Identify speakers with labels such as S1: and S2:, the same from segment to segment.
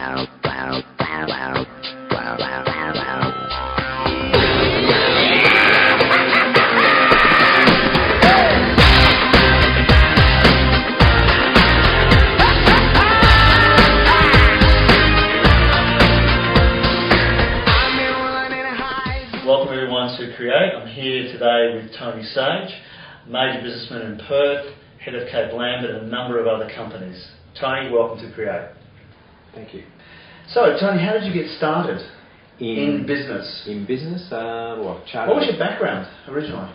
S1: Welcome everyone to Cre8. I'm here today with Tony Sage, major businessman in Perth, head of Cape Lambert and a number of other companies. Tony, welcome to Cre8.
S2: Thank you.
S1: So, Tony, how did you get started in business?
S2: In business? Chartered.
S1: What was your background originally?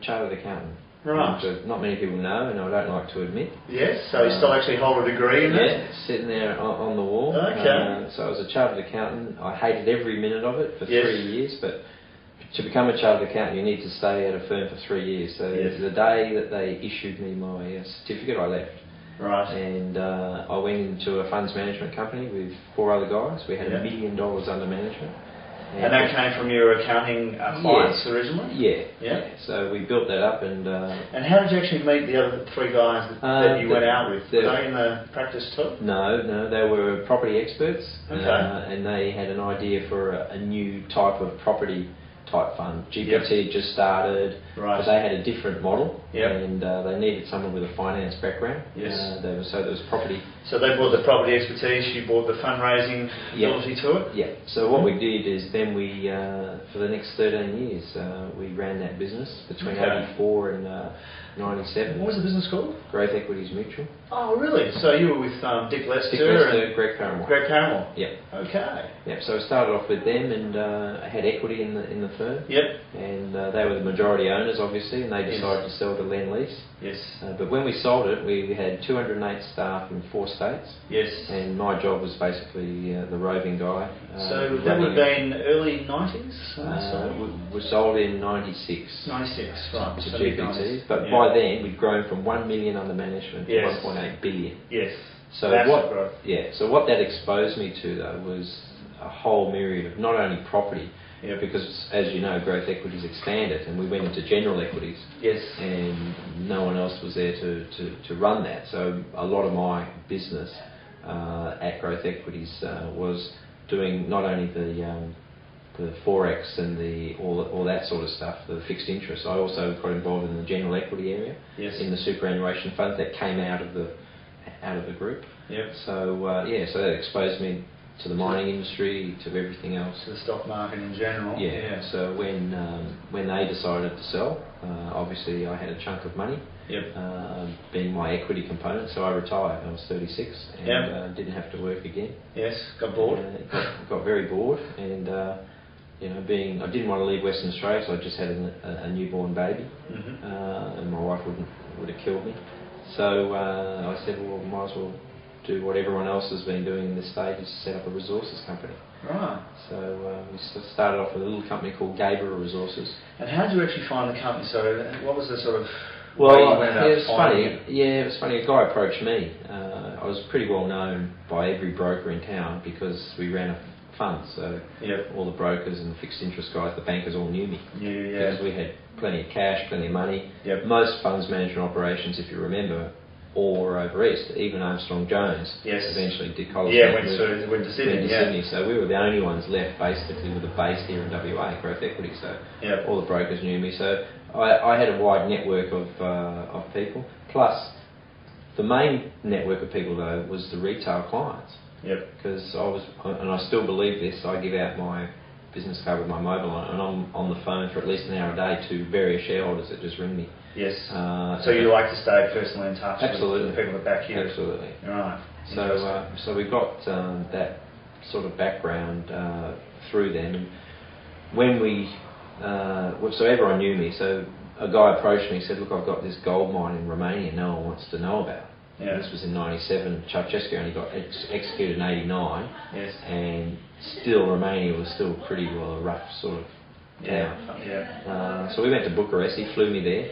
S2: Chartered accountant.
S1: Right.
S2: Which not many people know, and I don't like to admit.
S1: Yes, so you still actually hold a degree in that?
S2: Yeah, sitting there on the wall.
S1: Okay.
S2: So I was a chartered accountant. I hated every minute of it for
S1: Yes.
S2: 3 years, but to become a chartered accountant you need to stay at a firm for 3 years. So
S1: Yes.
S2: the day that they issued me my certificate, I left.
S1: Right.
S2: And I went into a funds management company with 4 other guys. We had $1 million under management.
S1: And that came from your accounting clients originally?
S2: Yeah. So we built that up and...
S1: And how did you actually meet the other 3 guys that you went out with? Were they in the practice too?
S2: No, they were property experts.
S1: Okay.
S2: And they had an idea for a new type of property type fund. GPT had just started, but they had a different model, and they needed someone with a finance background.
S1: Yes.
S2: So there was property.
S1: So they brought the property expertise, you brought the fundraising ability to it?
S2: Yeah. So what we did is then we, for the next 13 years, we ran that business between 84 and 97.
S1: What was the business called?
S2: Growth Equities Mutual.
S1: Oh, really? So you were with Dick Lester
S2: and Greg Paramore.
S1: Greg Paramore.
S2: Yeah.
S1: Okay.
S2: Yeah. So I started off with them, and I had equity in the firm.
S1: Yep.
S2: And they were the majority owners, obviously, and they decided to sell to Lend-Lease.
S1: Yes.
S2: But when we sold it, we had 208 staff in 4 states.
S1: Yes.
S2: And my job was basically the roving guy.
S1: So that would have been early 90s?
S2: We sold in 96.
S1: 96, right.
S2: To GPTs. But by then, we'd grown from 1 million under management to 1.8 billion.
S1: Yes.
S2: So what that exposed me to, though, was a whole myriad of not only property, because as you know, growth equities expanded, and we went into general equities.
S1: Yes.
S2: And no one else was there to run that. So a lot of my business at growth equities was doing not only the forex and all that sort of stuff, the fixed interest. I also got involved in the general equity area, in the superannuation funds that came out of the group.
S1: Yep.
S2: So so that exposed me to the mining industry, to everything else.
S1: To the stock market in general.
S2: Yeah. So when they decided to sell, obviously I had a chunk of money, being my equity component, so I retired. I was 36 and didn't have to work again. Yes,
S1: got bored.
S2: Got very bored, and I didn't want to leave Western Australia, so I just had a newborn baby, and my wife would have killed me. So I said, well, might as well do what everyone else has been doing in this stage, is set up a resources company.
S1: Right.
S2: So we started off with a little company called Gabriel Resources.
S1: And how did you actually find the company? So what was the sort of...
S2: it was funny. Yeah, it was funny. A guy approached me. I was pretty well known by every broker in town because we ran a fund. So all the brokers and fixed interest guys, the bankers all knew me. Because we had plenty of cash, plenty of money. Most funds management operations, if you remember, all were over east. Even Armstrong Jones eventually did college.
S1: Went to Sydney.
S2: So we were the only ones left basically with a base here in WA, growth equity. So all the brokers knew me. So I had a wide network of people. Plus, the main network of people though was the retail clients. Because I was, and I still believe this, I give out my business card with my mobile on, and I'm on the phone for at least an hour a day to various shareholders that just ring me.
S1: Yes. So you like to stay personally in touch with the people that back you?
S2: Absolutely.
S1: Right.
S2: So we got that sort of background through them. And when so everyone knew me. So a guy approached me and said, look, I've got this gold mine in Romania no one wants to know about. This was in 97. Ceausescu only got executed in 89. And still Romania was still pretty well a rough sort of town. So we went to Bucharest. He flew me there.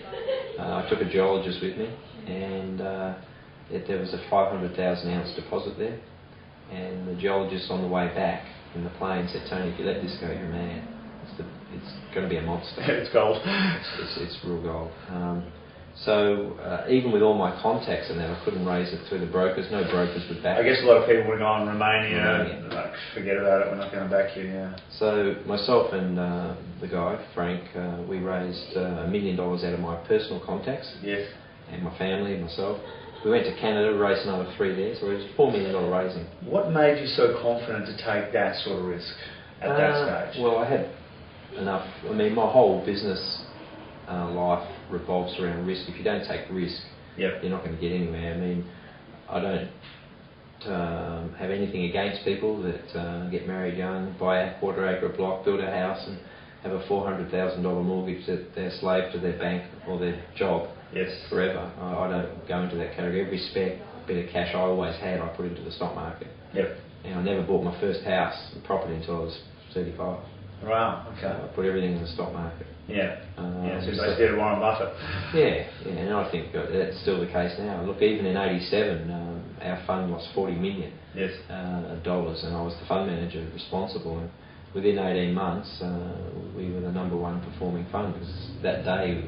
S2: I took a geologist with me, and there was a 500,000 ounce deposit there. And the geologist on the way back in the plane said, Tony, if you let this go, you're mad. It's going to be a monster.
S1: It's gold.
S2: It's real gold. So even with all my contacts and that, I couldn't raise it through the brokers. No brokers would back.
S1: I guess a lot of people would go on Romania. And, like, forget about it. We're not going to back you. Yeah.
S2: So myself and the guy Frank, we raised $1 million out of my personal contacts.
S1: Yes.
S2: And my family and myself. We went to Canada, raised another 3 there, so it was $4 million raising.
S1: What made you so confident to take that sort of risk at that stage?
S2: Well, I had enough. I mean, my whole business life revolves around risk. If you don't take risk,
S1: yep,
S2: you're not going to get anywhere. I mean, I don't have anything against people that get married young, buy a quarter-acre block, build a house, and have a $400,000 mortgage that they're slave to their bank or their job.
S1: Yes.
S2: Forever. I don't go into that category. Every spare bit of cash I always had, I put into the stock market.
S1: Yep.
S2: And I never bought my first house and property until I was 35.
S1: Wow. Okay.
S2: So I put everything in the stock market.
S1: Yeah. So basically Warren Buffett.
S2: Yeah, and I think that's still the case now. Look, even in '87, our fund lost $40 million.
S1: Yes.
S2: Dollars, and I was the fund manager responsible. And within 18 months, we were the #1 performing fund, because that day,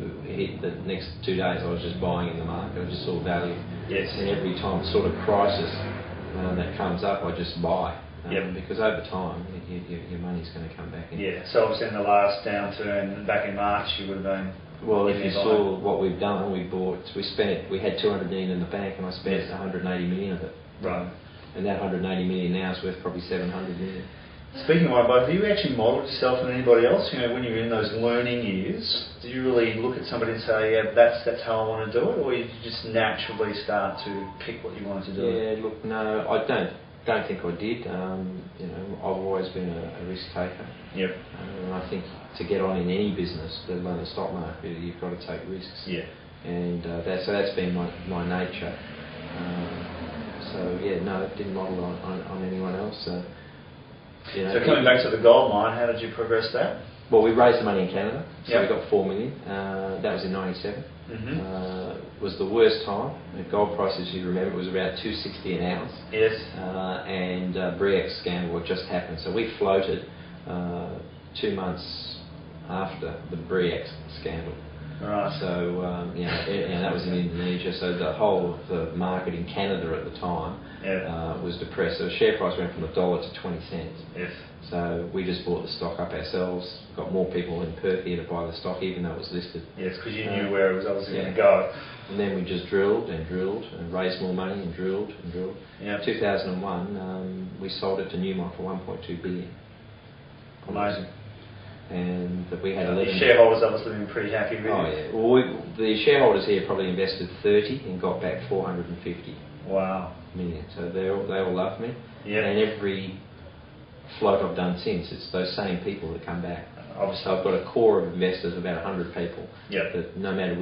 S2: the next 2 days, I was just buying in the market. I just saw value.
S1: Yes.
S2: And every time sort of crisis that comes up, I just buy.
S1: Yep.
S2: Because over time, your money's going to come back in.
S1: Yeah. So obviously in the last downturn back in March, you would have been.
S2: Well, if you saw what we've done, we had $200 million in the bank, and I spent $180 million of it.
S1: Right.
S2: And that $180 million now is worth probably $700 million.
S1: Speaking of both, have you actually modelled yourself and anybody else? You know, when you're in those learning years, do you really look at somebody and say, yeah, that's how I want to do it, or you just naturally start to pick what you want to do?
S2: Yeah, look, no, I don't think I did. You know, I've always been a risk taker.
S1: Yep.
S2: And I think to get on in any business, let alone the stock market, you've got to take risks.
S1: Yeah.
S2: And that's been my nature. So yeah, no, it didn't model on anyone else. You know,
S1: so coming back to the gold mine, how did you progress that?
S2: Well, we raised the money in Canada, so
S1: yep,
S2: we got $4 million. That was in '97.
S1: Mm-hmm.
S2: Was the worst time. The gold price, as you remember, was about $260 an ounce.
S1: Yes.
S2: And Cre8 scandal had just happened, so we floated 2 months after the Cre8 scandal.
S1: Right.
S2: So that was in Indonesia. So the whole of the market in Canada at the time was depressed. So the share price went from $1 to 20 cents.
S1: Yes.
S2: So we just bought the stock up ourselves. Got more people in Perth here to buy the stock, even though it was listed.
S1: Yes, because you knew where it was obviously going to go.
S2: And then we just drilled and raised more money and drilled and drilled.
S1: Yep.
S2: 2001, we sold it to Newmont for $1.2 billion.
S1: Amazing.
S2: And we had 11.
S1: The shareholders obviously been pretty happy with it.
S2: Oh yeah. Well, the shareholders here probably invested 30 and got back 450.
S1: Wow.
S2: Million. So they all love me.
S1: Yeah.
S2: And every float I've done since, it's those same people that come back.
S1: Obviously.
S2: So I've got a core of investors, about 100 people.
S1: Yep.
S2: That no matter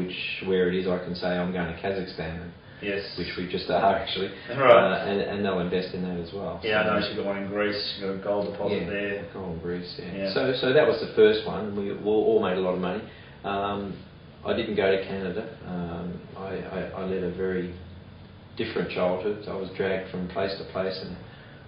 S2: where it is, I can say I'm going to Kazakhstan.
S1: Yes.
S2: Which we just are actually.
S1: Right.
S2: And they'll invest in that as well.
S1: Yeah,
S2: so,
S1: I noticed you've got one in Greece, you've got a gold deposit there.
S2: Gold in Greece,
S1: yeah.
S2: So that was the first one. We all made a lot of money. I didn't go to Canada. I led a very different childhood. I was dragged from place to place, and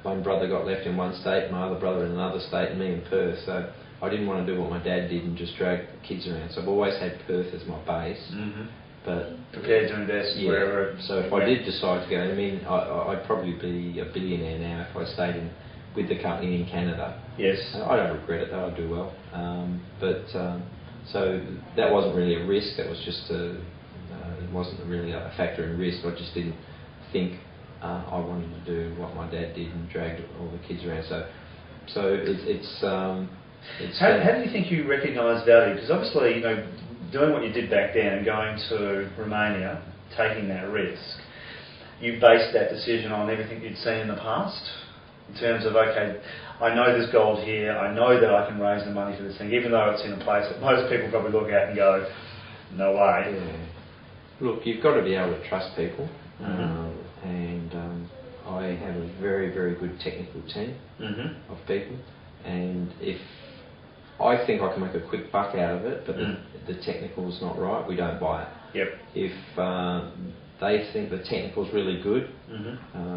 S2: one brother got left in one state, my other brother in another state, and me in Perth. So I didn't want to do what my dad did and just drag the kids around. So I've always had Perth as my base.
S1: Mm-hmm.
S2: But
S1: prepared to invest wherever.
S2: So if I did decide to go, I mean, I'd probably be a billionaire now if I stayed with the company in Canada.
S1: Yes.
S2: I don't regret it though. I do well. So that wasn't really a risk. That was just it wasn't really a factor in risk. I just didn't think I wanted to do what my dad did and dragged all the kids around. So it's.
S1: How do you think you recognise value? Because obviously, you know, doing what you did back then and going to Romania, taking that risk, you based that decision on everything you'd seen in the past, in terms of, okay, I know there's gold here, I know that I can raise the money for this thing, even though it's in a place that most people probably look at and go, no way.
S2: Yeah. Look, you've got to be able to trust people,
S1: mm-hmm.
S2: and I have a very, very good technical team
S1: mm-hmm.
S2: of people, and if I think I can make a quick buck out of it, but the technical's not right, we don't buy it.
S1: Yep.
S2: If they think the technical's really good,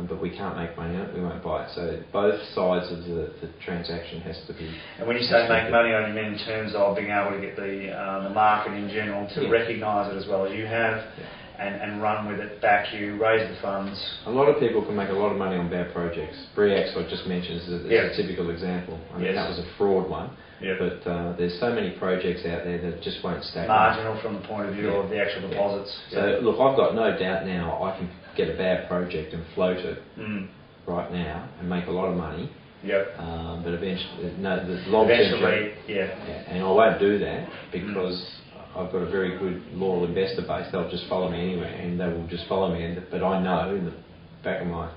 S2: but we can't make money on it, we won't buy it. So both sides of the transaction has to be...
S1: And when you say make money on it, you mean in terms of being able to get the market in general to recognise it as well as you have, and run with it, back you, raise the funds.
S2: A lot of people can make a lot of money on bad projects. Cre8, I just mentioned, is a typical example. I mean, that was a fraud one, but there's so many projects out there that just won't stack.
S1: Marginal from the point of view of the actual deposits.
S2: So look, I've got no doubt now I can get a bad project and float it right now and make a lot of money. But eventually, the long term. And I won't do that because I've got a very good loyal investor base. They'll just follow me anywhere, and they will just follow me. But I know in the back of my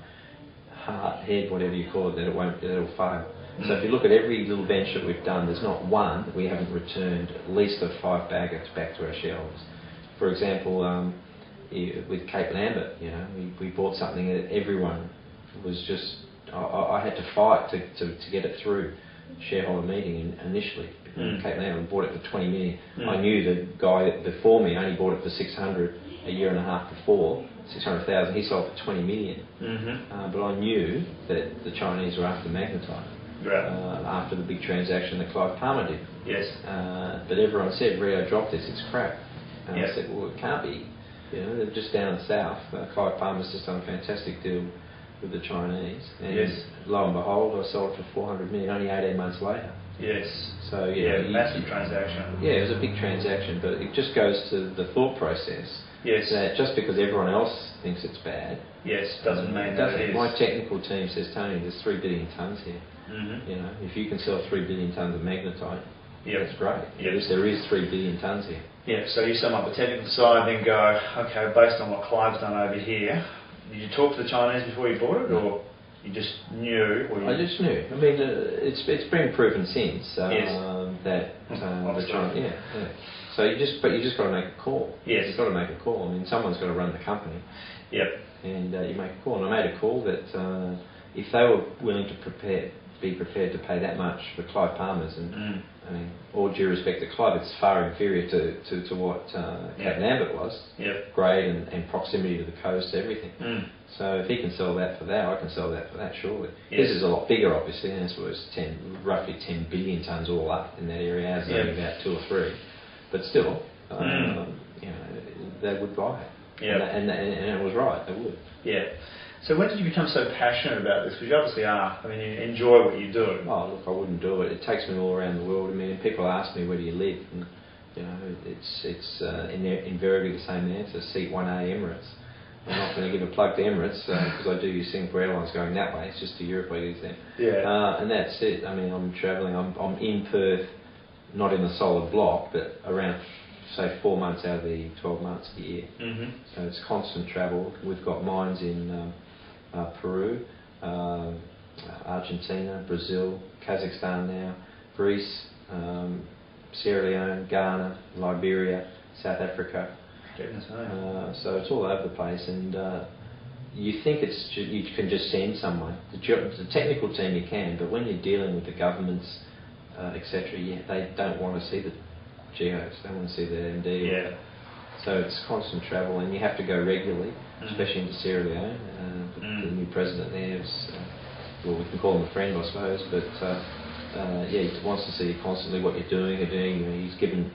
S2: head, whatever you call it, that it'll fail. So if you look at every little venture we've done, there's not one that we haven't returned at least a 5-bagger back to our shareholders. For example, with Cape Lambert, we bought something that everyone was just. I had to fight to get it through shareholder meeting initially. Cape Lambert bought it for 20 million. I knew the guy before me only bought it for 600 a year and a half before, 600,000. He sold for 20 million. But I knew that the Chinese were after magnetite. After the big transaction that Clive Palmer did. But everyone said, Rio dropped this, it's crap. And I said, well, it can't be. They're just down south. Clive Palmer's just done a fantastic deal with the Chinese. And lo and behold, I sold it for 400 million only 18 months later. So
S1: massive transaction.
S2: Yeah, it was a big transaction, but it just goes to the thought process. That just because everyone else thinks it's bad,
S1: doesn't mean that it is.
S2: My technical team says, Tony, there's 3 billion tonnes here. If you can sell 3 billion tonnes of magnetite, that's great. There is 3 billion tonnes here.
S1: So you sum up the technical side, then go, okay, based on what Clive's done over here, did you talk to the Chinese before you bought it, or you just knew?
S2: I just knew. I mean, it's been proven since that the Chinese. So you just got to make a call. You've got to make a call. I mean, someone's got to run the company. And you make a call. And I made a call that if they were willing to be prepared to pay that much for Clive Palmer's, and I mean, all due respect to Clive, it's far inferior to what Cape Lambert was. Grade and proximity to the coast, everything. So if he can sell that for that, I can sell that for that, surely. This is a lot bigger, obviously, and it's worth roughly 10 billion tonnes all up in that area. Ours is only about 2 or 3. But still, they would buy it. And it was right, they would.
S1: So when did you become so passionate about this? Because you obviously are. I mean, you enjoy what you do.
S2: Oh, look, I wouldn't do it. It takes me all around the world. I mean, people ask me, where do you live? And, it's invariably the same answer, Seat 1A Emirates. I'm not going to give a plug to Emirates because I do use Singapore Airlines going that way. It's just to Europe I use them. And that's it. I mean, I'm travelling. I'm in Perth, not in the solid block, but around, say, 4 months out of the 12 months a year. So it's constant travel. We've got mines in Peru, Argentina, Brazil, Kazakhstan now, Greece, Sierra Leone, Ghana, Liberia, South Africa. So it's all over the place, and you think you can just send someone. The technical team you can, but when you're dealing with the governments, etc., they don't want to see the geos. They want to see the MD. So it's constant travel, and you have to go regularly, especially into Sierra Leone. The new president there is, well, we can call him a friend, I suppose, but he wants to see constantly what you're doing. He's given,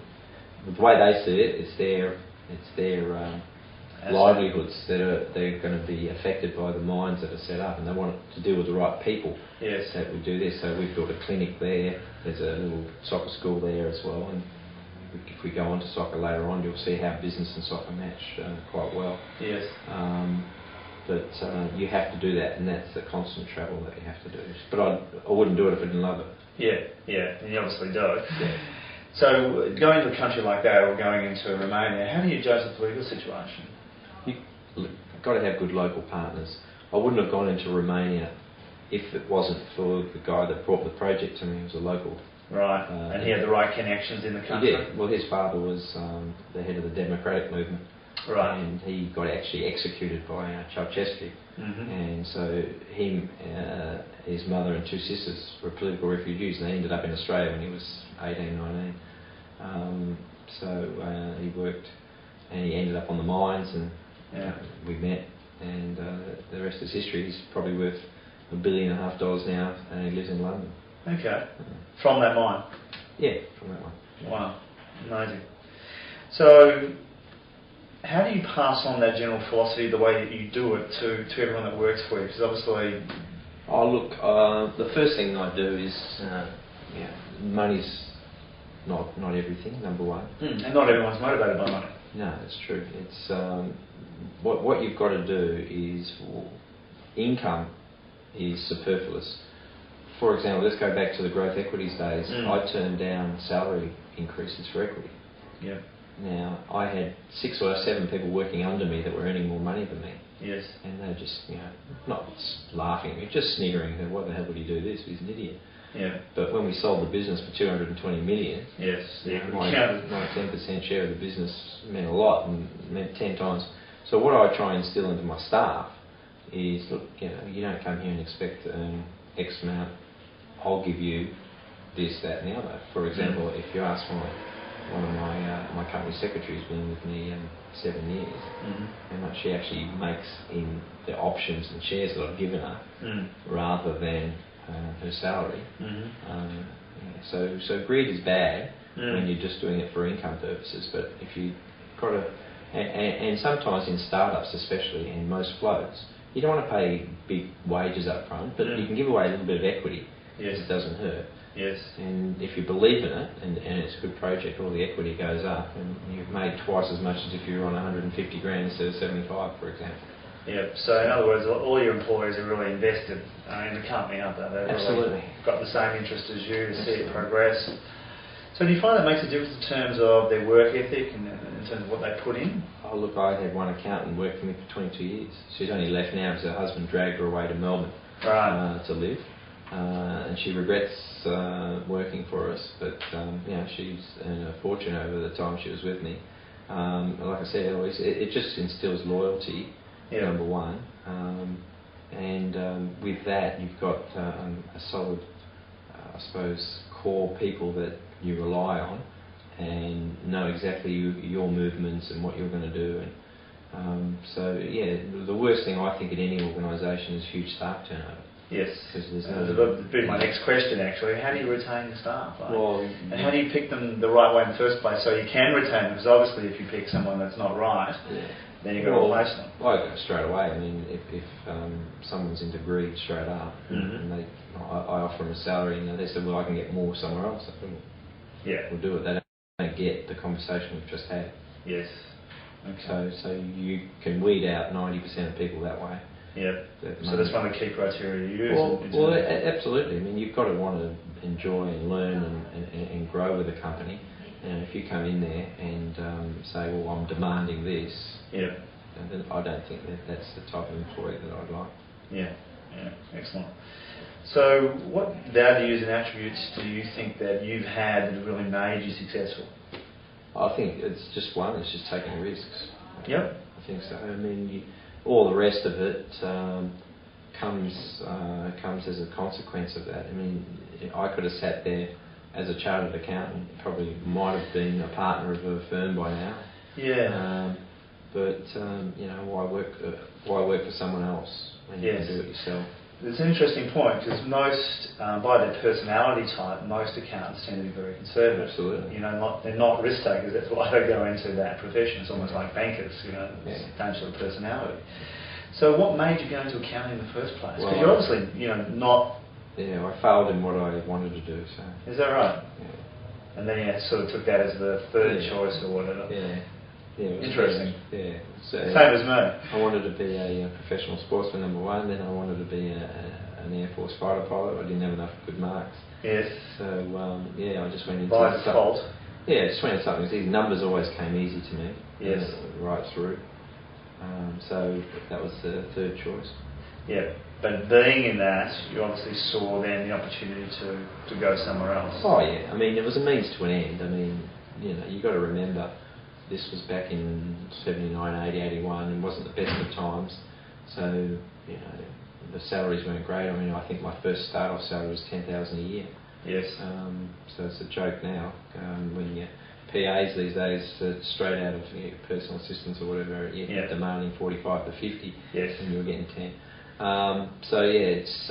S2: the way they see it, it's their livelihoods they're going to be affected by the mines that are set up, and they want to deal with the right people that would do this. So we've built a clinic there. There's a little soccer school there as well, and if we go on to soccer later on, you'll see how business and soccer match quite well. But you have to do that, and that's the constant travel that you have to do. But I wouldn't do it if I didn't love it.
S1: And you obviously do. So going to a country like that, or going into Romania, how do you judge the political situation?
S2: You've got to have good local partners. I wouldn't have gone into Romania if it wasn't for the guy that brought the project to me. He was a local.
S1: And he had the right connections in the country?
S2: He did. Well, his father was the head of the democratic movement. And he got actually executed by Ceausescu. And so him, his mother and 2 sisters were political refugees, and they ended up in Australia when he was 18, 19. So he worked, and he ended up on the mines, and
S1: Yeah.
S2: We met, and the rest is history. He's probably worth $1.5 billion now, and he lives in London.
S1: Okay. From that mine?
S2: Yeah, from that one.
S1: Wow, amazing. So, how do you pass on that general philosophy, the way that you do it, to everyone that works for you? Because obviously...
S2: Oh, look, the first thing I do is, money's not everything, number one.
S1: And not everyone's motivated by money.
S2: No, it's true. It's what you've got to do is, income is superfluous. For example, let's go back to the growth equities days. I turned down salary increases for equity.
S1: Yeah.
S2: Now, I had 6 or 7 people working under me that were earning more money than me.
S1: Yes.
S2: And they were just, not laughing at me, just sniggering, what the hell would he do this? He's an idiot.
S1: Yeah.
S2: But when we sold the business for 220 million,
S1: yes,
S2: my 10% share of the business meant a lot and meant 10 times. So what I try and instill into my staff is, look, you don't come here and expect to earn X amount. I'll give you this, that, and the other. For example, if you ask one of my company secretaries, been with me 7 years, how much she actually makes in the options and shares that I've given her, rather than her salary. So greed is bad when you're just doing it for income purposes. But if you got to, and sometimes in startups, especially in most floats, you don't want to pay big wages up front, but you can give away a little bit of equity.
S1: Yes.
S2: It doesn't hurt.
S1: Yes.
S2: And if you believe in it and it's a good project, all the equity goes up, and you've made twice as much as if you were on 150 grand instead of 75, for example.
S1: Yeah. So in other words, all your employees are really invested in the company, aren't they? They've
S2: Absolutely.
S1: Really got the same interest as you to see it progress. So do you find that makes a difference in terms of their work ethic and in terms of what they put in?
S2: Oh, look, I had one accountant work for me for 22 years. She's only left now because her husband dragged her away to Melbourne to live. And she regrets working for us, but she's earned a fortune over the time she was with me. Like I said, it just instills loyalty, number one, and with that you've got a solid, I suppose, core people that you rely on and know exactly your movements and what you're going to do. And the worst thing I think in any organisation is huge staff turnover.
S1: Yes,
S2: because
S1: that'd be my next question actually. How do you retain the staff?
S2: And
S1: how do you pick them the right way in the first place so you can retain them? Because obviously if you pick someone that's not right, then you've got to replace them.
S2: I go straight away. I mean, if someone's into greed, straight up, and I offer them a salary and they said, well, I can get more somewhere else, I think we'll do it. They don't get the conversation we've just had.
S1: Yes. Okay.
S2: So you can weed out 90% of people that way.
S1: Yeah. So that's one of the key criteria you use.
S2: Well, absolutely. I mean, you've got to want to enjoy and learn and grow with a company. And if you come in there and say, well, I'm demanding this, then I don't think that's the type of employee that I'd like.
S1: Yeah. Excellent. So what values and attributes do you think that you've had that have really made you successful?
S2: I think it's just one. It's just taking risks.
S1: Yep.
S2: I think so. I mean, all the rest of it comes as a consequence of that. I mean, I could have sat there as a chartered accountant, probably might have been a partner of a firm by now.
S1: Yeah.
S2: Why work for someone else when you can do it yourself?
S1: It's an interesting point because most, by their personality type, most accountants tend to be very conservative.
S2: Absolutely.
S1: They're not risk takers. That's why they go into that profession. It's almost like bankers. Don't show the personality. So, what made you go into accounting in the first place? Because you're obviously, not.
S2: Yeah, I failed in what I wanted to do. So.
S1: Is that right?
S2: Yeah.
S1: And then you sort of took that as the third choice or whatever.
S2: Yeah.
S1: Interesting.
S2: Yeah. So,
S1: same as me.
S2: I wanted to be a professional sportsman, number one. Then I wanted to be an Air Force fighter pilot. I didn't have enough good marks.
S1: Yes.
S2: So I just went into
S1: by default.
S2: Yeah, just went into something easy. Numbers always came easy to me.
S1: Yes.
S2: Right through. So that was the third choice.
S1: Yeah. But being in that, you obviously saw then the opportunity to go somewhere else.
S2: Oh yeah. I mean, it was a means to an end. I mean, you got to remember. This was back in 79, 80, 81, and wasn't the best of times. So, the salaries weren't great. I mean, I think my first start-off salary was $10,000 a year.
S1: Yes.
S2: So it's a joke now when you PAs these days straight out of personal assistants or whatever, you're demanding 45 to 50, and you're getting 10. It's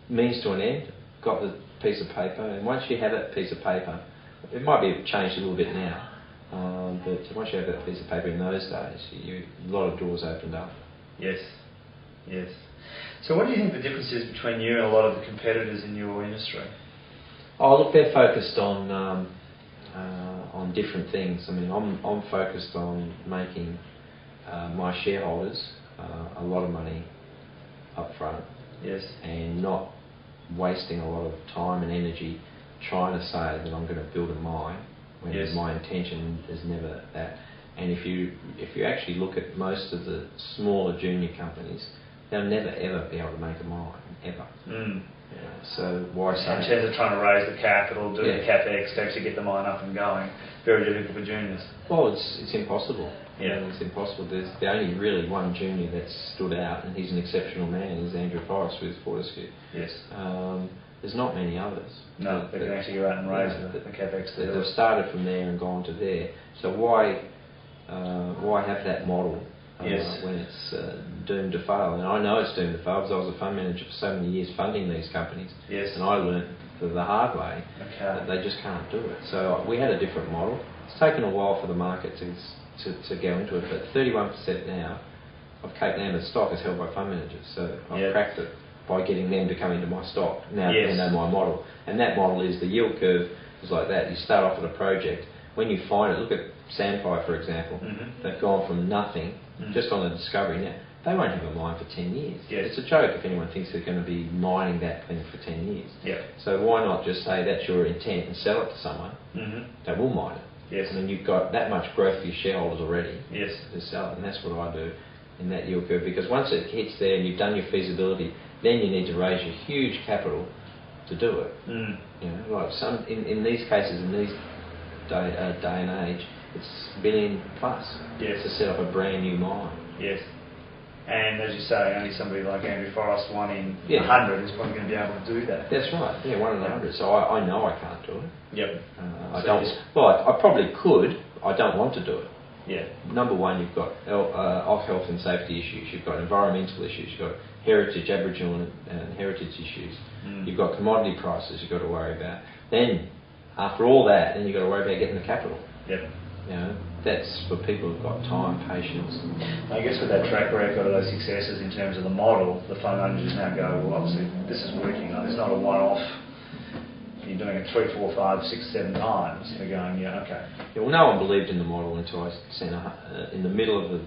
S2: means to an end. Got the piece of paper, and once you have that piece of paper, it might be changed a little bit now, but once you have that piece of paper in those days, a lot of doors opened up.
S1: Yes. So what do you think the difference is between you and a lot of the competitors in your industry?
S2: Oh, look, they're focused on different things. I mean, I'm focused on making my shareholders a lot of money up front.
S1: Yes.
S2: And not wasting a lot of time and energy trying to say that I'm going to build a mine when my intention is never that. And if you actually look at most of the smaller junior companies, they'll never ever be able to make a mine, ever. So why say?
S1: In terms of trying to raise the capital, do the capex to actually get the mine up and going, very difficult for juniors.
S2: Well, it's impossible.
S1: Yeah,
S2: it's impossible. There's the only really one junior that's stood out, and he's an exceptional man. Is Andrew Forrest with Fortescue.
S1: Yes.
S2: There's not many others.
S1: No, they can actually go out and raise the capex.
S2: They've started from there and gone to there. So why have that model when it's doomed to fail? And I know it's doomed to fail because I was a fund manager for so many years funding these companies.
S1: Yes.
S2: And I learned the hard way that they just can't do it. So we had a different model. It's taken a while for the market to go into it, but 31% now of Cape Lambert stock is held by fund managers. So I've cracked it by getting them to come into my stock now that they know my model. And that model is the yield curve is like that. You start off with a project. When you find it, look at Sandfire, for example. They've gone from nothing, just on the discovery now. They won't have a mine for 10 years. It's a joke if anyone thinks they're going to be mining that thing for 10 years. So why not just say that's your intent and sell it to someone that will mine it? I mean, you've got that much growth for your shareholders already to sell it, and that's what I do in that yield curve. Because once it hits there and you've done your feasibility, then you need to raise your huge capital to do it. You know, like in these cases, in these day and age, it's $1 billion plus to set up a brand new mine.
S1: And as you say, only somebody like Andrew Forrest, 1 in 100, is probably going to be able to do that.
S2: That's right. 1 in 100. So I know I can't do it. I
S1: So
S2: don't. Well, I probably could. I don't want to do it. Number one, you've got health and safety issues. You've got environmental issues. You've got heritage, Aboriginal and heritage issues. You've got commodity prices you've got to worry about. Then, after all that, then you've got to worry about getting the capital. You know, that's for people who've got time, patience.
S1: I guess with that track record of those successes in terms of the model, the fund managers now go, well, obviously this is working. It's not a one-off. You're doing it 3, 4, 5, 6, 7 times. They're going, okay.
S2: Well, no one believed in the model until I sent in the middle of the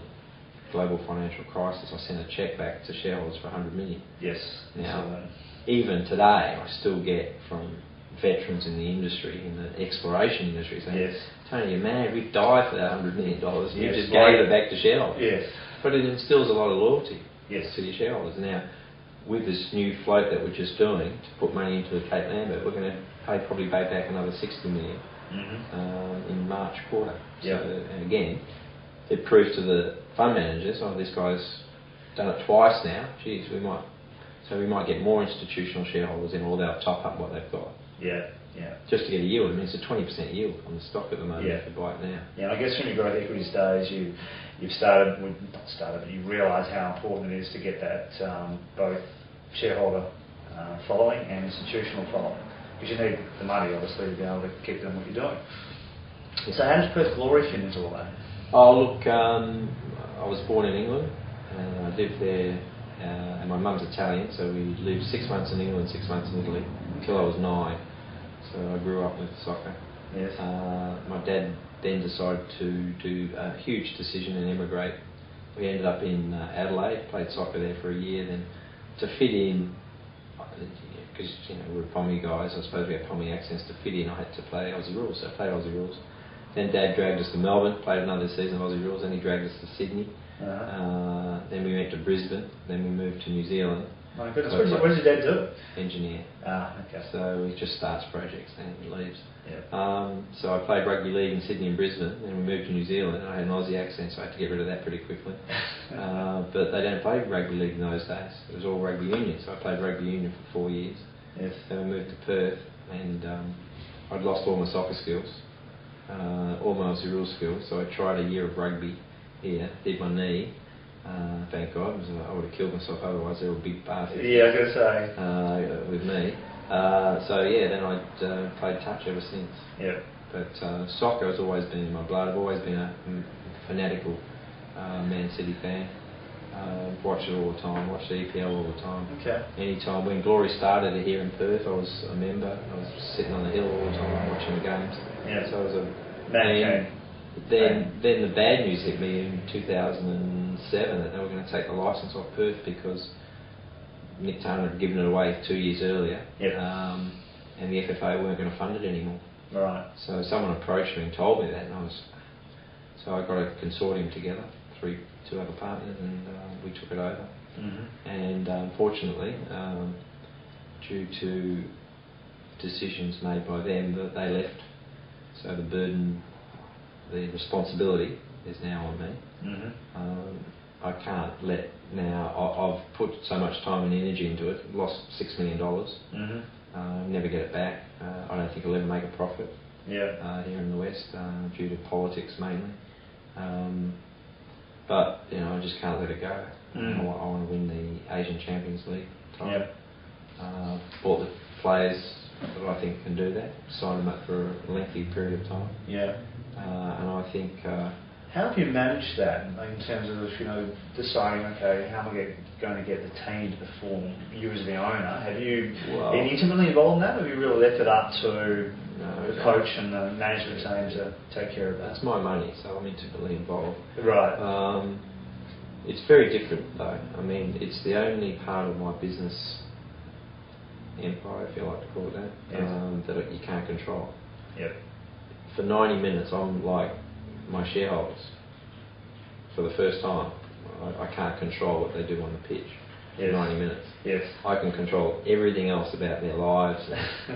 S2: global financial crisis. I sent a cheque back to shareholders for 100 million. Now, even today, I still get from veterans in the industry, in the exploration industry, saying, Tony, you're mad, we've died for that $100 million. You just gave it back to shareholders. But it instills a lot of loyalty to your shareholders. Now, with this new float that we're just doing to put money into the Cape Lambert, we're going to probably pay back another 60 million in March quarter. So, and again, it proves to the fund managers, this guy's done it twice now. Geez, we might get more institutional shareholders in, or they'll top up what they've got. Just to get a yield. I mean, it's a 20% yield on the stock at the moment if you buy it now.
S1: I guess from your growth equities days, you've started, but you realise how important it is to get that both shareholder following and institutional following, because you need the money, obviously, to be able to keep doing what you're doing. So how does Perth Glory fit into all that?
S2: Oh, look, I was born in England, and I lived there, and my mum's Italian, so we lived 6 months in England, 6 months in Italy, until I was 9. So I grew up with soccer. My dad then decided to do a huge decision and emigrate. We ended up in Adelaide, played soccer there for a year. Then to fit in, because we're Pommy guys, I suppose we have Pommy accents. To fit in, I had to play Aussie rules, so I played Aussie rules. Then Dad dragged us to Melbourne, played another season of Aussie rules. Then he dragged us to Sydney. Then we went to Brisbane. Then we moved to New Zealand.
S1: My goodness, what does your dad do?
S2: Engineer.
S1: Okay.
S2: So he just starts projects and he leaves. So I played rugby league in Sydney and Brisbane, then we moved to New Zealand, and I had an Aussie accent, so I had to get rid of that pretty quickly. But they don't play rugby league in those days. It was all rugby union, so I played rugby union for 4 years. Then we moved to Perth, and I'd lost all my soccer skills, all my Aussie rules skills, so I tried a year of rugby here, did my knee, thank God, I would have killed myself otherwise. They were big bastards.
S1: Yeah, I was going to say.
S2: With me. Then I'd played touch ever since.
S1: Yep.
S2: But soccer has always been in my blood. I've always been a fanatical Man City fan. Watch it all the time, watch the EPL all the time.
S1: Okay.
S2: Anytime. When Glory started here in Perth, I was a member. I was sitting on the hill all the time watching the games.
S1: Yeah.
S2: So I was a
S1: Man.
S2: Then the bad news hit me in 2007 that they were going to take the licence off Perth because Nick Turner had given it away 2 years earlier.
S1: Yep.
S2: And the FFA weren't going to fund it anymore.
S1: Right.
S2: So someone approached me and told me that, so I got a consortium together, two other partners, and we took it over.
S1: Mm-hmm.
S2: And unfortunately, due to decisions made by them, that they left. So the burden, the responsibility is now on me.
S1: Mm-hmm.
S2: I can't let now. I've put so much time and energy into it. Lost $6 million.
S1: Mm-hmm.
S2: Never get it back. I don't think I'll ever make a profit.
S1: Yeah.
S2: Here in the West, due to politics mainly. But I just can't let it go.
S1: Mm.
S2: I want to win the Asian Champions League title.
S1: Yeah.
S2: Bought the players that I think can do that. Sign them up for a lengthy period of time.
S1: Yeah.
S2: And I think.
S1: How have you managed that in terms of deciding, okay, how am I going to get the team to perform? You as the owner, have you been intimately involved in that, or have you really left it up to the coach and the management team to take care of that?
S2: It's my money, so I'm intimately involved.
S1: Right.
S2: It's very different though. I mean, it's the only part of my business empire, if you like to call it that, that you can't control.
S1: Yep.
S2: For 90 minutes, I'm like my shareholders. For the first time, I can't control what they do on the pitch.
S1: Yes.
S2: 90 minutes.
S1: Yes.
S2: I can control everything else about their lives,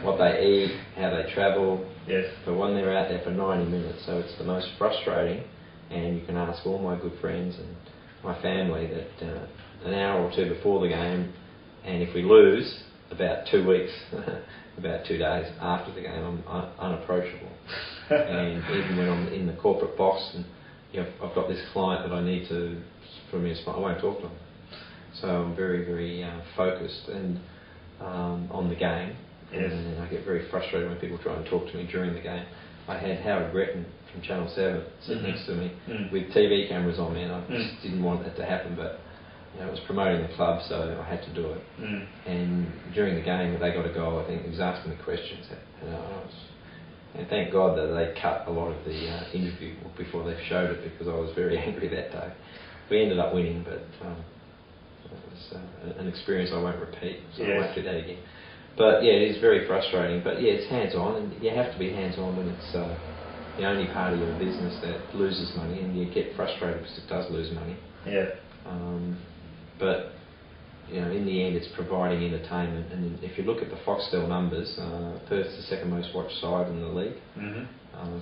S2: what they eat, how they travel.
S1: Yes.
S2: But when they're out there for 90 minutes, so it's the most frustrating. And you can ask all my good friends and my family that an hour or two before the game, and if we lose, about 2 weeks, about 2 days after the game, I'm unapproachable. And even when I'm in the corporate box and I've got this client that I need to, for me, I won't talk to them. So I'm very, very focused and on the game.
S1: Yes.
S2: And I get very frustrated when people try and talk to me during the game. I had Howard Gretton from Channel 7 sit next to me with TV cameras on me, and I just didn't want that to happen, but it was promoting the club, so I had to do it. And during the game, they got a goal. I think he was asking me questions, and thank God that they cut a lot of the interview before they showed it, because I was very angry that day. We ended up winning, but it was an experience I won't repeat, so I won't do that again. But yeah, it is very frustrating. But yeah, it's hands-on, and you have to be hands-on when it's the only part of your business that loses money, and you get frustrated because it does lose money.
S1: Yeah.
S2: But in the end, it's providing entertainment. And if you look at the Foxtel numbers, Perth's the second most watched side in the league.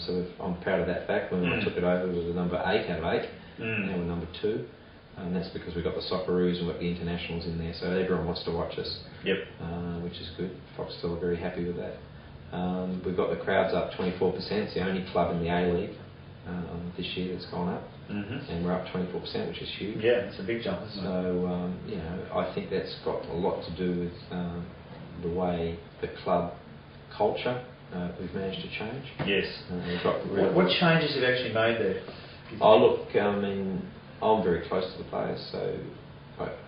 S2: So I'm proud of that fact. When I took it over, it was the number 8 out of 8. Now we're number 2. And that's because we've got the Socceroos and we've got the internationals in there, so everyone wants to watch us. Yep. Which is good. Foxtel are very happy with that. We've got the crowds up 24%. It's the only club in the A-League this year that's gone up. And we're up 24%, which is huge.
S1: Yeah, it's a big jump, isn't it?
S2: So, I think that's got a lot to do with the way the club culture we've managed to change.
S1: Yes.
S2: We've got
S1: what changes have you actually made there?
S2: I'm very close to the players, so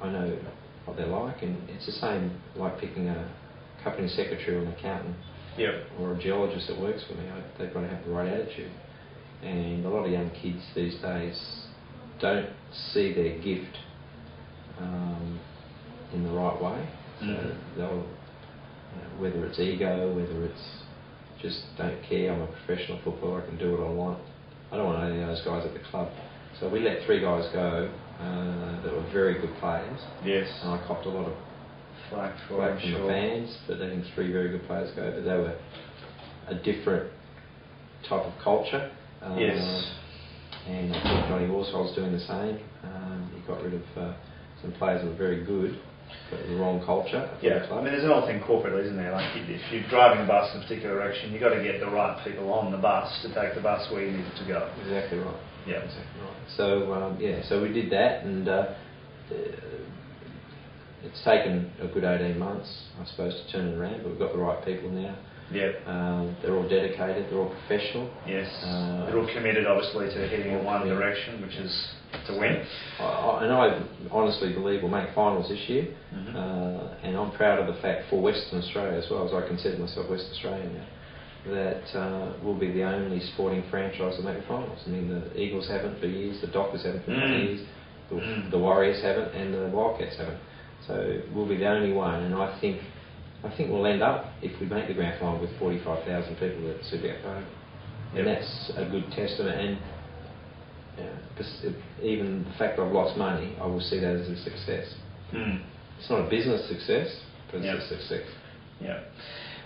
S2: I know what they're like, and it's the same like picking a company secretary or an accountant or a geologist that works for me. They've got to have the right attitude. And a lot of young kids these days don't see their gift in the right way. So they'll, whether it's ego, whether it's just don't care, I'm a professional footballer, I can do what I want. I don't want any of those guys at the club. So we let 3 guys go that were very good players. Yes. And I copped a lot of flack from the fans for letting 3 very good players go, but they were a different type of culture. Yes. And I think Johnny Warsaul's doing the same. He got rid of some players that were very good the wrong culture for the club.
S1: I mean, there's an old thing corporately, isn't there? Like, if you're driving a bus in a particular direction, you've got to get the right people on the bus to take the bus where you need it to go.
S2: Exactly right.
S1: Yeah.
S2: Exactly right. So, so we did that, and it's taken a good 18 months, I suppose, to turn it around, but we've got the right people now.
S1: Yeah.
S2: They're all dedicated, they're all professional.
S1: Yes. They're all committed, obviously, to heading in one direction, which is to win.
S2: And I honestly believe we'll make finals this year, and I'm proud of the fact for Western Australia as well, as I consider myself West Australian now, that we'll be the only sporting franchise to make the finals. I mean, the Eagles haven't for years, the Dockers haven't for years, the Warriors haven't, and the Wildcats haven't. So we'll be the only one, and I think we'll end up, if we make the grand final, with 45,000 people at Subiac Park. And that's a good testament. And even the fact that I've lost money, I will see that as a success. It's not a business success, but it's a success. Yeah.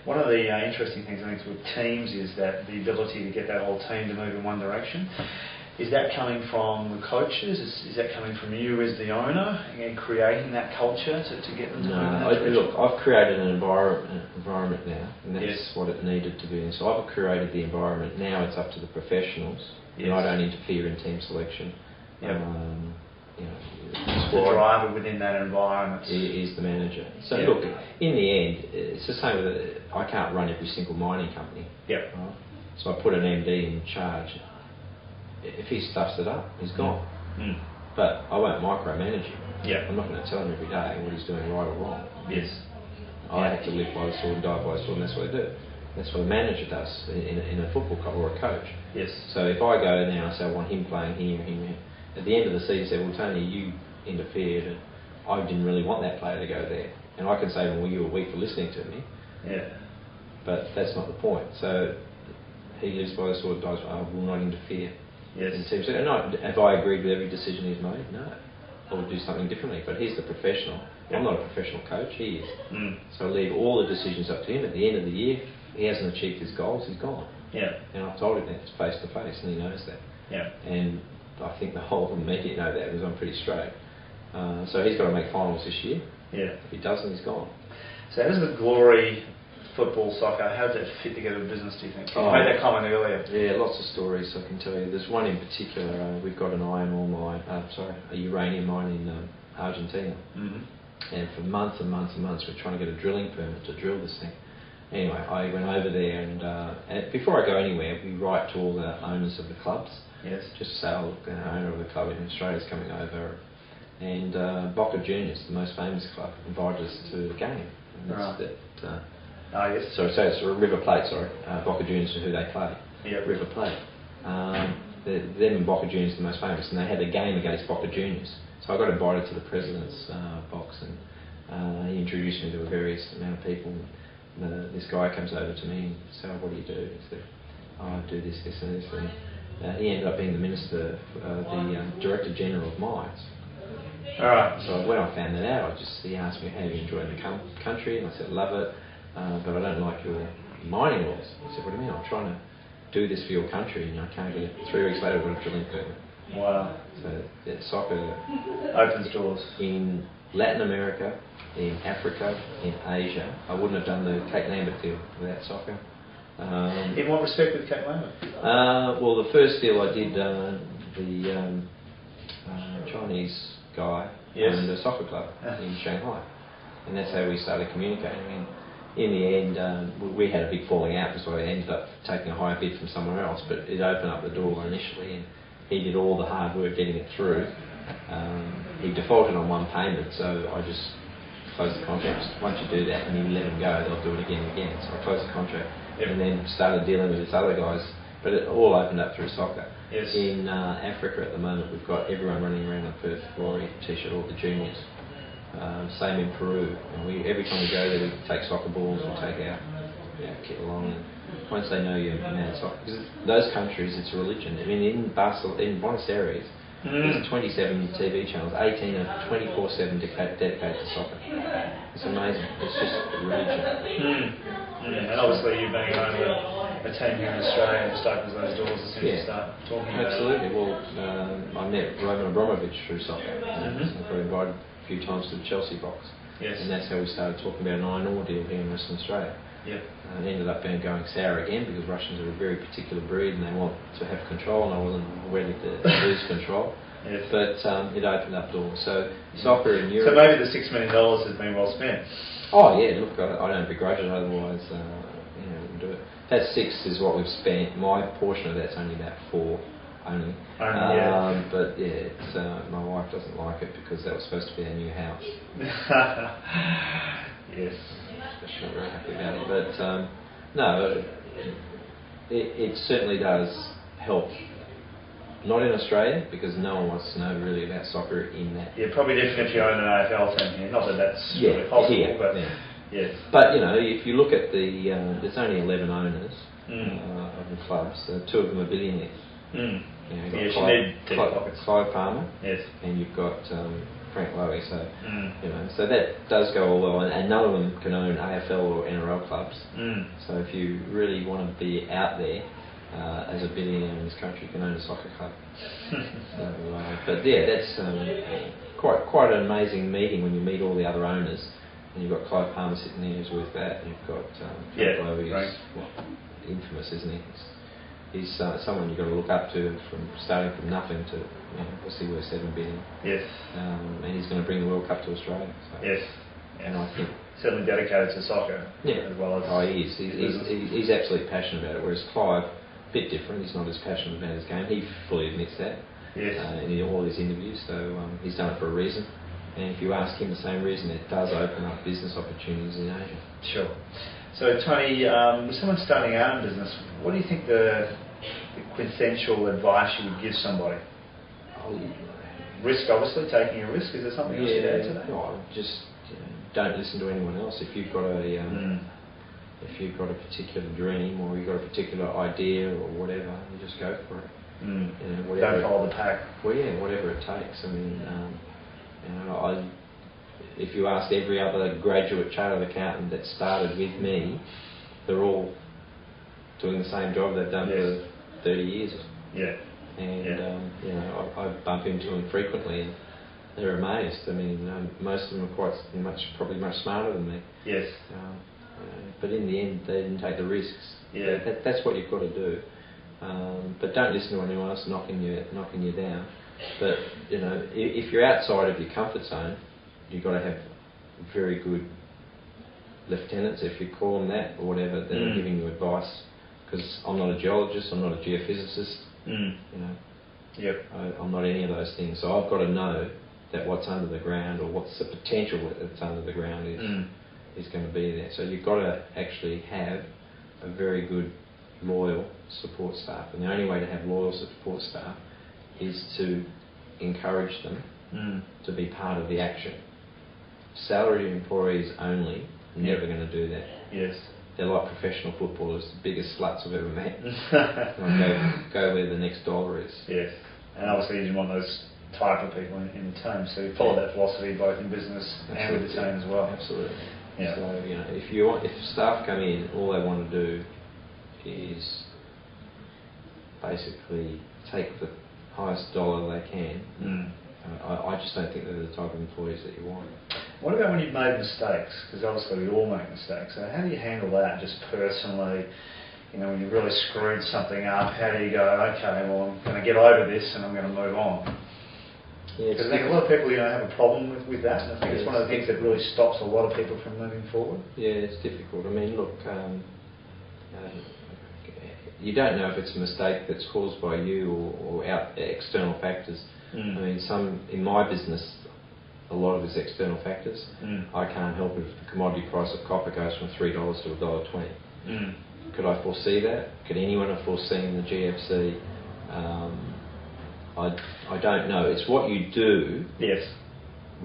S1: One of the interesting things I think with teams is that the ability to get that whole team to move in one direction. Is that coming from the coaches? Is that coming from you as the owner and creating that culture to get them to move in that direction?
S2: Look, I've created an environment now, and that's what it needed to be. And so I've created the environment. Now it's up to the professionals, and I don't interfere in team selection.
S1: The driver within that environment
S2: is the manager. So look, in the end, it's the same with I can't run every single mining company. Right? So I put an MD in charge. If he stuffs it up, he's gone. But I won't micromanage him. I'm not going to tell him every day what he's doing right or wrong. I have to live by the sword and die by the sword, and that's what I do. That's what a manager does in a football club or a coach. So if I go now and say I want him playing here, at the end of the season say, well, Tony, you interfered and I didn't really want that player to go there. And I can say, well, you were weak for listening to me. But that's not the point. So he lives by the sword and dies by I will not interfere. And have I agreed with every decision he's made? No. I would do something differently. But he's the professional. I'm not a professional coach. He is. So I leave all the decisions up to him. At the end of the year, if he hasn't achieved his goals, he's gone. And I've told him that face to face, and he knows that. And I think the whole of the media know that because I'm pretty straight. So he's got to make finals this year. If he doesn't, he's gone.
S1: So how does the Glory football, soccer, how does that fit together with business, do you think? You made that comment earlier.
S2: Lots of stories I can tell you. There's one in particular, we've got an a uranium mine in Argentina. And for months and months and months we're trying to get a drilling permit to drill this thing. Anyway, I went over there and before I go anywhere, we write to all the owners of the clubs. Just to say, look, the owner of the club in Australia is coming over. And Buka Juniors, the most famous club, invited us to the game. And So it's River Plate, Buka Juniors are who they play. River Plate. Them and Buka Juniors are the most famous, and they had a game against Buka Juniors. So I got invited to the president's box, and he introduced me to a various amount of people. This guy comes over to me and said, what do you do? He said, I do this, this and this. And he ended up being the minister, the Director General of Mines. So when I found that out, he asked me, how do you enjoy the country? And I said, love it. But I don't like your mining laws. I said, what do you mean? I'm trying to do this for your country, and I can't get it. 3 weeks later, I got a drilling permit. So soccer
S1: opens doors
S2: in Latin America, in Africa, in Asia. I wouldn't have done the Cape Lambert deal without soccer.
S1: In what respect with Cape Lambert?
S2: Well, the first deal I did, the Chinese guy owned a soccer club in Shanghai, and that's how we started communicating. In the end, we had a big falling out, so I ended up taking a higher bid from somewhere else, but it opened up the door initially, and he did all the hard work getting it through. He defaulted on one payment, so I just closed the contract. Once you do that and you let them go, they'll do it again and again. So I closed the contract and then started dealing with these other guys, but it all opened up through soccer. In Africa at the moment, we've got everyone running around in Perth Glory t-shirt, all the juniors. Same in Peru. And every time we go there, we take soccer balls, we take our kit along. And once they know you're mad soccer, because those countries, it's a religion. I mean, in Buenos Aires, there's 27 TV channels, 18 are 24/7 dedicated to soccer. It's amazing. It's just a religion.
S1: And obviously, you being a team here in Australia, just opens those doors as soon as you start talking about it.
S2: Absolutely. Well, I met Roman Abramovich through soccer. I got invited a few times to the Chelsea box.
S1: Yes.
S2: And that's how we started talking about an iron ore deal here in Western Australia.
S1: Yep.
S2: And it ended up going sour again because Russians are a very particular breed and they want to have control, and I wasn't ready to lose control.
S1: Yes.
S2: But it opened up doors. So soccer in Europe.
S1: So maybe the $6 million has been well spent.
S2: Oh yeah, look, I don't begrudge it. Otherwise, we wouldn't do it. That 6 is what we've spent. My portion of that's only about 4. Only.
S1: Yeah.
S2: But yeah, my wife doesn't like it because that was supposed to be a new house.
S1: Yes.
S2: She's not very happy about it. But no, it certainly does help. Not in Australia, because no one wants to know really about soccer in that.
S1: Yeah, probably different if you own an AFL team here. Not that that's really possible,
S2: here,
S1: but
S2: yeah.
S1: yes.
S2: But if you look at there's only 11 owners of the clubs. 2 of them are billionaires.
S1: Mm.
S2: You've
S1: Yes,
S2: got
S1: you need deep pockets.
S2: Clive Palmer.
S1: Yes.
S2: And you've got Frank Lowy. So so that does go all well, and none of them can own AFL or NRL clubs. Mm. So if you really want to be out there. As a billionaire in this country, you can own a soccer club. But yeah, that's quite an amazing meeting when you meet all the other owners, and you've got Clive Palmer sitting there who's with that, and you've got Frank Lowy, who's infamous, isn't he? He's someone you've got to look up to from starting from nothing to obviously we're 7 billion.
S1: Yes.
S2: And he's going to bring the World Cup to Australia. So.
S1: Yes.
S2: And I think
S1: certainly dedicated to soccer.
S2: Yeah.
S1: As well as
S2: he is. He's absolutely passionate about it. Whereas Clive, bit different. He's not as passionate about his game. He fully admits that.
S1: Yes.
S2: In all his interviews. So he's done it for a reason. And if you ask him the same reason, it does open up business opportunities in Asia.
S1: Sure. So Tony, with someone starting out in business, what do you think the quintessential advice you would give somebody? Risk, obviously, taking a risk. Is there something else you'd add to that?
S2: No, just don't listen to anyone else. If you've got if you've got a particular dream or you've got a particular idea or whatever, you just go for it.
S1: Don't follow the pack.
S2: Well, yeah, whatever it takes. I mean, if you asked every other graduate chartered accountant that started with me, they're all doing the same job they've done for 30 years.
S1: Yeah.
S2: And I bump into them frequently, and they're amazed. I mean, most of them are probably much smarter than me.
S1: Yes.
S2: But in the end, they didn't take the risks.
S1: Yeah.
S2: That's what you've got to do. But don't listen to anyone else knocking you down. But if you're outside of your comfort zone, you've got to have very good lieutenants, if you call them that, or whatever, that are giving you advice. Because I'm not a geologist, I'm not a geophysicist.
S1: Yep.
S2: I'm not any of those things. So I've got to know that what's under the ground, or what's the potential that's under the ground is going to be there. So you've got to actually have a very good, loyal support staff. And the only way to have loyal support staff is to encourage them to be part of the action. Salaried employees only, never going to do that.
S1: Yes.
S2: They're like professional footballers, the biggest sluts I've ever met. go where the next dollar is.
S1: Yes. And obviously you want those type of people in the team, so you follow that philosophy both in business and with the team as well.
S2: Absolutely.
S1: Yeah.
S2: So if staff come in, all they want to do is basically take the highest dollar they can. I just don't think they're the type of employees that you want.
S1: What about when you've made mistakes? Because obviously we all make mistakes. So how do you handle that just personally? When you've really screwed something up, how do you go, okay, well, I'm going to get over this and I'm going to move on? Because I think a lot of people have a problem with that, and I think it's one of the things that really stops a lot of people from moving forward. Yeah,
S2: it's difficult. I mean, look, you don't know if it's a mistake that's caused by you or external factors. I mean, in my business, a lot of it's external factors. I can't help if the commodity price of copper goes from $3 to $1.20. Could I foresee that? Could anyone have foreseen the GFC? I don't know. It's what you do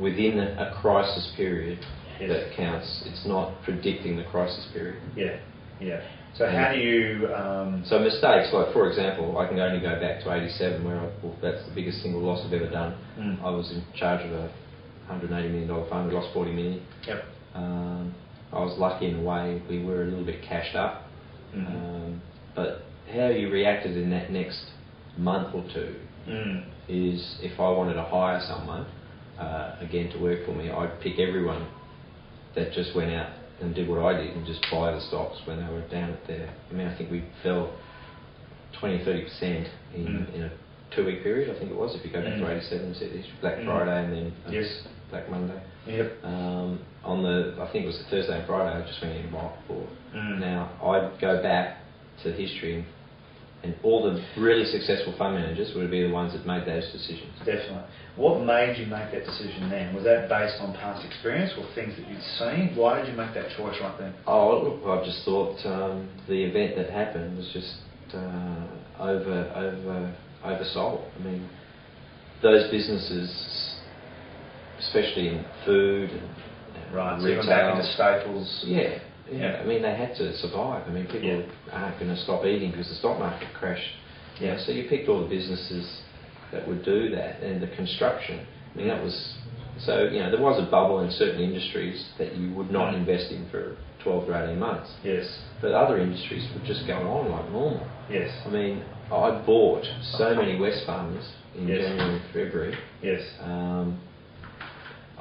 S2: within a crisis period that counts. It's not predicting the crisis period.
S1: Yeah. So how do you...
S2: So mistakes, like for example, I can only go back to 87 where that's the biggest single loss I've ever done. I was in charge of a $180 million fund, we lost $40 million.
S1: Yep.
S2: I was lucky in a way, we were a little bit cashed up. But how you reacted in that next month or two is if I wanted to hire someone, again to work for me, I'd pick everyone that just went out and did what I did and just buy the stocks when they were down at there. I mean, I think we fell 20-30% in a 2-week period, I think it was, if you go back to 87, Black Friday and then Black Monday.
S1: Yep.
S2: I think it was the Thursday and Friday, I just went in and bought. Now, I'd go back to history, and all the really successful fund managers would be the ones that made those decisions.
S1: Definitely. What made you make that decision then? Was that based on past experience or things that you'd seen? Why did you make that choice right then?
S2: Oh, look, I just thought the event that happened was just oversold. I mean, those businesses, especially in food and
S1: right,
S2: retail,
S1: so you went back into staples.
S2: Yeah. I mean, they had to survive. I mean, people aren't going to stop eating because the stock market crashed. Yeah. So you picked all the businesses that would do that, and the construction. I mean, that was so. There was a bubble in certain industries that you would not invest in for 12 to 18 months.
S1: Yes.
S2: But other industries would just go on like normal.
S1: Yes.
S2: I mean, I bought so many Wesfarmers in January and February.
S1: Yes.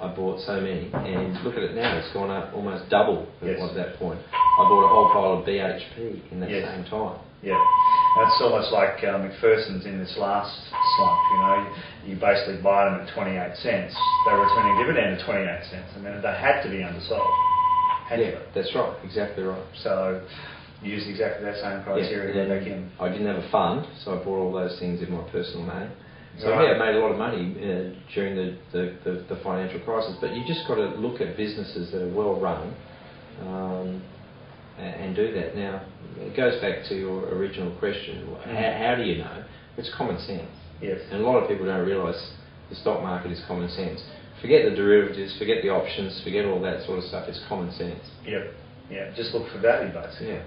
S2: I bought so many, and look at it now, it's gone up almost double it was at that point. I bought a whole pile of BHP in that same time.
S1: Yeah, that's almost like McPherson's in this last slump, you basically buy them at 28 cents, they're returning dividend at 28 cents, and then they had to be undersold.
S2: That's right, exactly right.
S1: So you used exactly that same criteria to go back in.
S2: I didn't have a fund, so I bought all those things in my personal name. So I made a lot of money during the financial crisis. But you just got to look at businesses that are well run and do that. Now, it goes back to your original question. How do you know? It's common sense.
S1: Yes. And
S2: a lot of people don't realise the stock market is common sense. Forget the derivatives, forget the options, forget all that sort of stuff. It's common sense.
S1: Yep. Yeah. Just look for value, basically. Yeah.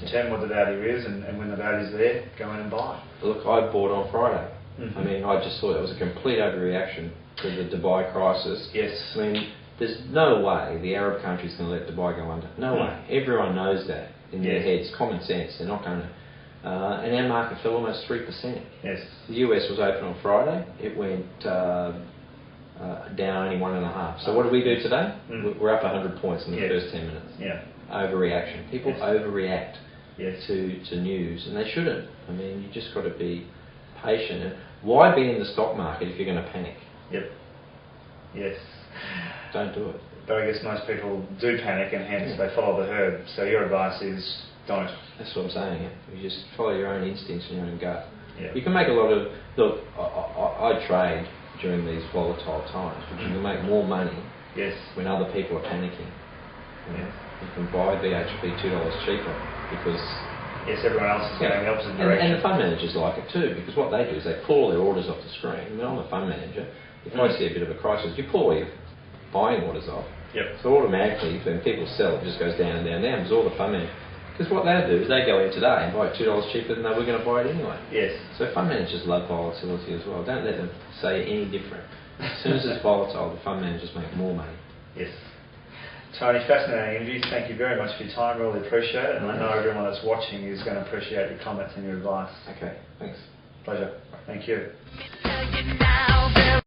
S1: Determine what the value is, and when the value's there, go in and buy.
S2: Look, I bought on Friday. I mean, I just thought it was a complete overreaction to the Dubai crisis.
S1: Yes.
S2: I mean, there's no way the Arab country's going to let Dubai go under. No way. Everyone knows that in their heads. Common sense. They're not going to. And our market fell almost 3%.
S1: Yes.
S2: The US was open on Friday. It went down only 1.5%. So what do we do today? We're up 100 points in the first 10 minutes.
S1: Yeah.
S2: Overreaction. People overreact to news, and they shouldn't. I mean, you just got to be patient. And why be in the stock market if you're going to panic?
S1: Yep. Yes.
S2: Don't do it.
S1: But I guess most people do panic, and hence they follow the herd. So your advice is don't.
S2: That's what I'm saying. You just follow your own instincts and your own gut.
S1: Yep.
S2: You can make a lot of... Look, I trade during these volatile times, but you can make more money when other people are panicking. You can buy BHP $2 cheaper because...
S1: Yes, everyone else is going the opposite direction.
S2: And the fund managers like it too, because what they do is they pull all their orders off the screen. I mean, I'm a fund manager. If I see a bit of a crisis, you pull all your buying orders off.
S1: Yep. So
S2: automatically, when people sell, it just goes down and down and down. Because all the fund managers... Because what they'll do is they go in today and buy it $2 cheaper than they were going to buy it anyway.
S1: Yes. So
S2: fund managers love volatility as well. Don't let them say any different. As soon as it's volatile, the fund managers make more money.
S1: Yes. Tony, fascinating interview. Thank you very much for your time. Really appreciate it. And I know everyone that's watching is going to appreciate your comments and your advice.
S2: Okay, thanks.
S1: Pleasure. Thank you.